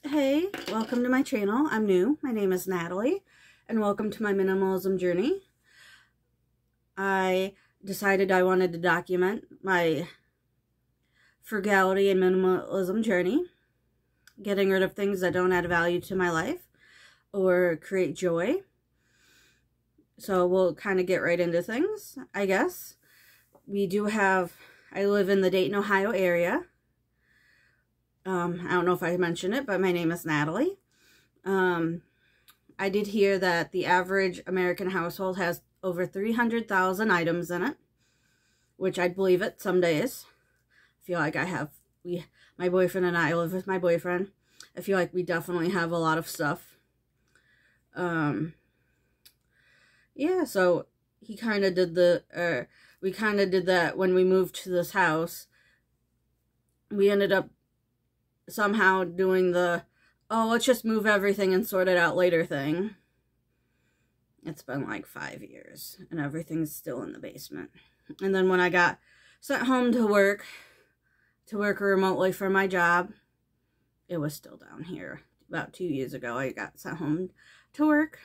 Hey, welcome to my channel. I'm new. My name is Natalie, and welcome to my minimalism journey. I decided I wanted to document my frugality and minimalism journey, getting rid of things that don't add value to my life or create joy. So we'll kind of get right into things, I guess. I live in the Dayton, Ohio area. I don't know if I mentioned it, but my name is Natalie. I did hear that the average American household has over 300,000 items in it, which I'd believe it some days. I feel like my boyfriend and I live with my boyfriend. I feel like we definitely have a lot of stuff. Yeah, so we kind of did that when we moved to this house. We ended up somehow doing let's just move everything and sort it out later thing. It's been like 5 years and everything's still in the basement. And then when I got sent home to work remotely for my job, it was still down here. About 2 years ago, I got sent home to work.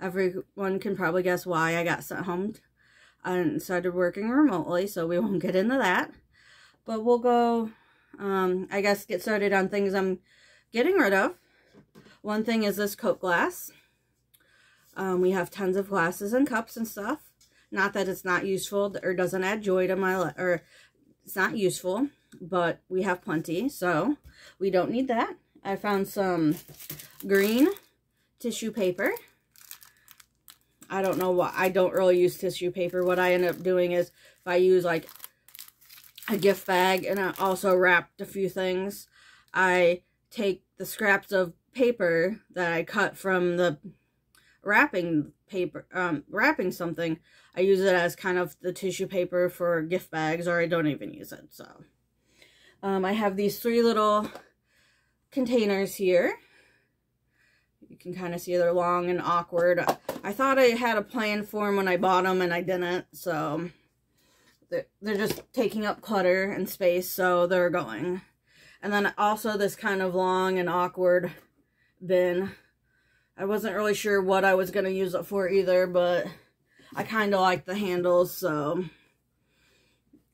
Everyone can probably guess why I got sent home and started working remotely, so we won't get into that. But we'll go I guess get started on things I'm getting rid of. One thing is this Coke glass. We have tons of glasses and cups and stuff. Not that it's not useful or doesn't add joy to my life, or it's not useful, but we have plenty, so we don't need that. I found some green tissue paper. I don't know why. I don't really use tissue paper. What I end up doing is if I use like a gift bag and I also wrapped a few things, I take the scraps of paper that I cut from the wrapping something. I use it as kind of the tissue paper for gift bags, or I don't even use it. So I have these 3 little containers here. You can kind of see they're long and awkward. I thought I had a plan for them when I bought them, and I didn't, so they're just taking up clutter and space, so they're going. And then also this kind of long and awkward bin. I wasn't really sure what I was going to use it for either, but I kind of like the handles, so.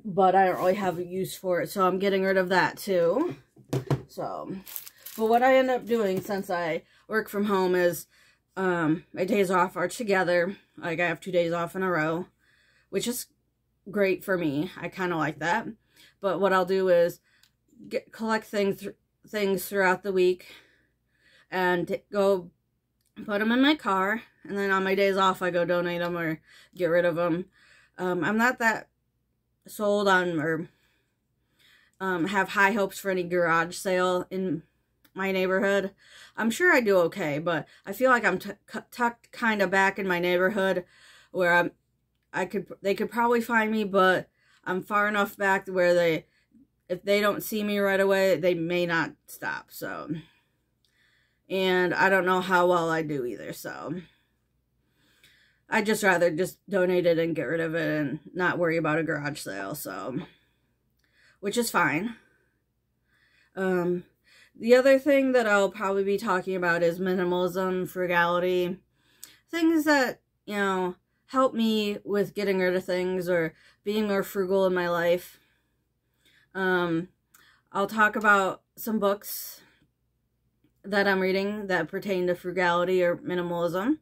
But I don't really have a use for it, so I'm getting rid of that too. So, but what I end up doing since I work from home is my days off are together. Like I have 2 days off in a row, which is great for me. I kind of like that. But what I'll do is collect things throughout the week and go put them in my car, and then on my days off I go donate them or get rid of them. I'm not that sold on or have high hopes for any garage sale in my neighborhood. I'm sure I do okay, but I feel like I'm tucked kind of back in my neighborhood where they could probably find me, but I'm far enough back where if they don't see me right away, they may not stop. So, and I don't know how well I do either, so I'd just rather just donate it and get rid of it and not worry about a garage sale, so, which is fine. The other thing that I'll probably be talking about is minimalism, frugality, things that, you know, help me with getting rid of things or being more frugal in my life. I'll talk about some books that I'm reading that pertain to frugality or minimalism.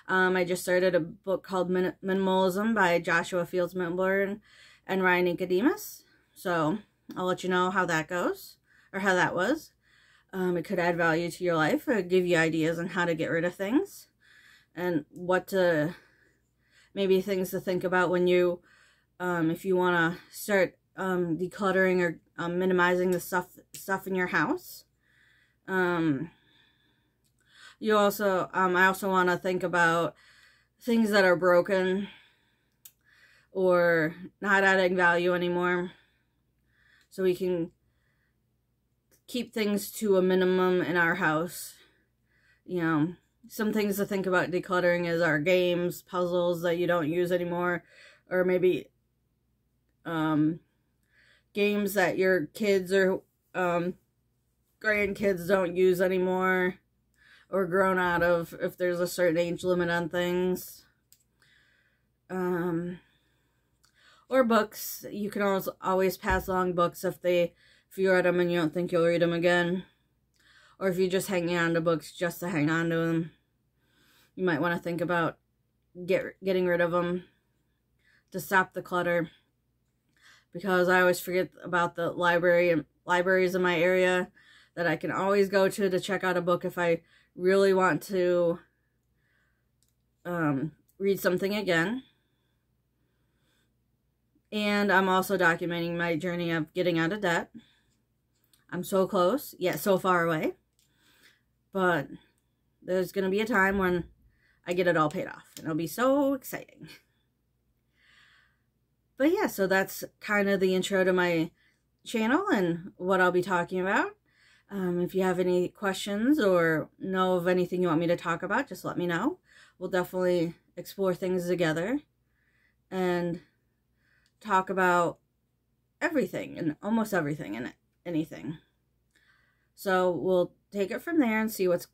I just started a book called Minimalism by Joshua Fields Millburn and Ryan Nicodemus. So I'll let you know how that goes, or how that was. It could add value to your life, or give you ideas on how to get rid of things, and maybe things to think about when you, if you want to start decluttering or minimizing the stuff in your house. I also want to think about things that are broken or not adding value anymore, so we can keep things to a minimum in our house. You know, some things to think about decluttering is our games, puzzles that you don't use anymore, or maybe games that your kids are grandkids don't use anymore, or grown out of, if there's a certain age limit on things. Or books. You can always pass along books if you read them and you don't think you'll read them again. Or if you're just hanging on to books just to hang on to them. You might want to think about getting rid of them to stop the clutter. Because I always forget about the libraries in my area that I can always go to check out a book if I really want to read something again. And I'm also documenting my journey of getting out of debt. I'm so close, yet so far away. But there's going to be a time when I get it all paid off. And it'll be so exciting. But yeah, so that's kind of the intro to my channel and what I'll be talking about. If you have any questions or know of anything you want me to talk about, just let me know. We'll definitely explore things together and talk about everything and almost everything and anything. So we'll take it from there and see what's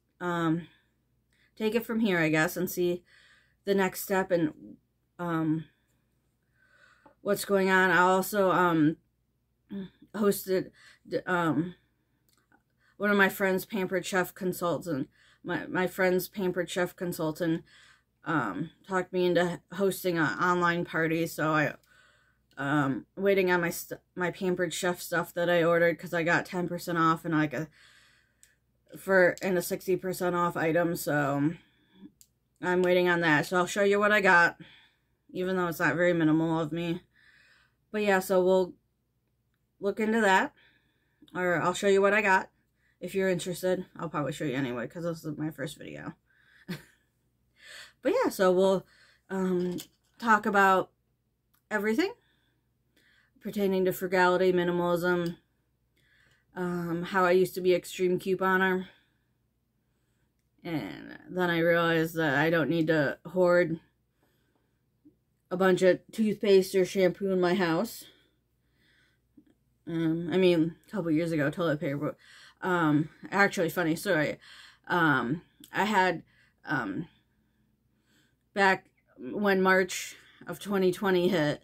take it from here, I guess, and see the next step and what's going on. I also hosted one of my friends' pampered chef consultant. My friend's pampered chef consultant talked me into hosting an online party, so I waiting on my pampered chef stuff that I ordered because I got 10% off and a 60% off item. So I'm waiting on that. So I'll show you what I got, even though it's not very minimal of me. But yeah, so we'll look into that, or I'll show you what I got. If you're interested, I'll probably show you anyway because this is my first video. But yeah, so we'll talk about everything pertaining to frugality, minimalism, how I used to be extreme couponer, and then I realized that I don't need to hoard a bunch of toothpaste or shampoo in my house. I mean, a couple years ago, toilet paper. Actually, funny story. I had, back when March of 2020 hit,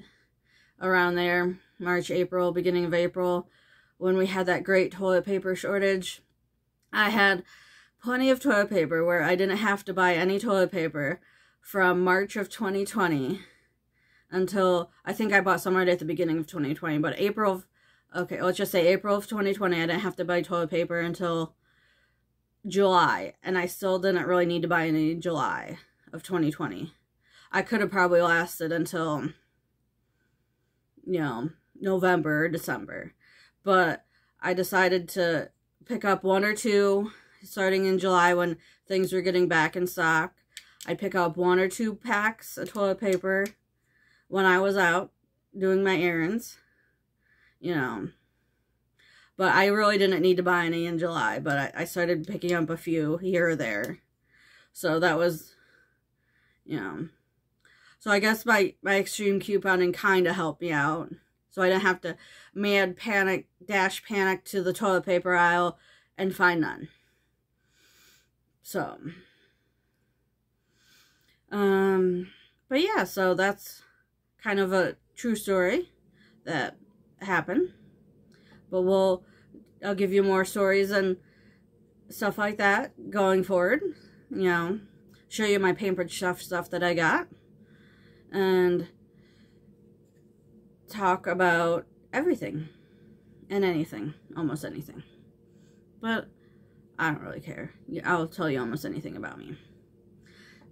around there, March, April, beginning of April, when we had that great toilet paper shortage, I had plenty of toilet paper where I didn't have to buy any toilet paper from March of 2020 until, I think I bought some right at the beginning of 2020, but okay, let's just say April of 2020, I didn't have to buy toilet paper until July, and I still didn't really need to buy any in July of 2020. I could have probably lasted until, you know, November or December, but I decided to pick up one or two starting in July when things were getting back in stock. I'd pick up 1 or 2 packs of toilet paper when I was out doing my errands, you know. But I really didn't need to buy any in July, but I started picking up a few here or there. So that was, you know. So I guess my extreme couponing kind of helped me out. So I didn't have to dash panic to the toilet paper aisle and find none. So, but yeah, so that's kind of a true story that happened. But I'll give you more stories and stuff like that going forward. You know, show you my pampered chef stuff that I got. And talk about everything and anything, almost anything. But I don't really care. I'll tell you almost anything about me.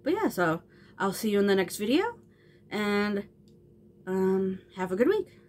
But yeah, so I'll see you in the next video, and have a good week.